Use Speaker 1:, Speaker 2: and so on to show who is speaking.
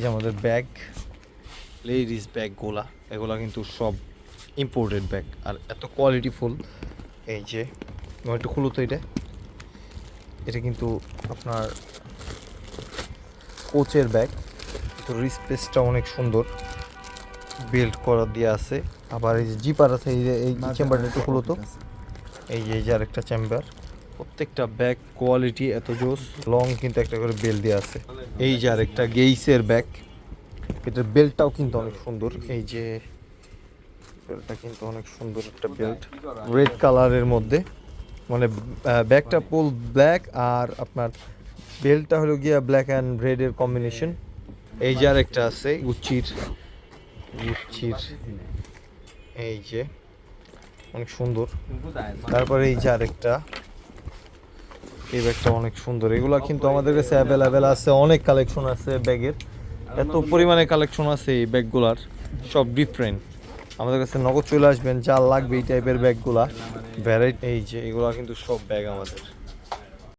Speaker 1: যে আমাদের bag, ladies ব্যাগগুলা, এগুলা কিন্তু সব ইম্পোর্টেড ব্যাগ আর এত কোয়ালিটিফুল। এই যে একটু খুলো তো, এটা কিন্তু আপনার কোচের ব্যাগ, তো রিস্পেসটা অনেক সুন্দর বিল্ড করা দিয়ে আছে। আবার এই যে জিপার আছে, এই চেম্বারটা একটু খুলো তো। এই যে আরেকটা চেম্বার, প্রত্যেকটা ব্যাগ কোয়ালিটি এত জোস, লং কিন্তু একটা করে বেল্ট দেওয়া আছে। এই যে আরেকটা গেইসের ব্যাগ, এটার বেল্টটাও কিন্তু অনেক সুন্দর। এই যে বেল্টটা কিন্তু অনেক সুন্দর একটা বেল্ট, রেড কালারের মধ্যে, মানে ব্যাগটা ফুল ব্ল্যাক আর আপনার বেল্টটা হলো গিয়া ব্ল্যাক অ্যান্ড রেডের কম্বিনেশন। এই যে আরেকটা আছে গুচ্চির, এই যে অনেক সুন্দর। তারপরে এই যে আরেকটা, এই ব্যাগটা অনেক সুন্দর। এগুলা কিন্তু আমাদের কাছে অ্যাভেলেবেল আছে, অনেক কালেকশন আছে ব্যাগের, এত পরিমাণে কালেকশন আছে এই ব্যাগগুলার, সব ডিফারেন্ট। আমাদের কাছে নগদ চলে আসবেন, যা লাগবে এই টাইপের ব্যাগগুলা ভ্যারাইটি। এই যে এগুলা কিন্তু সব ব্যাগ আমাদের।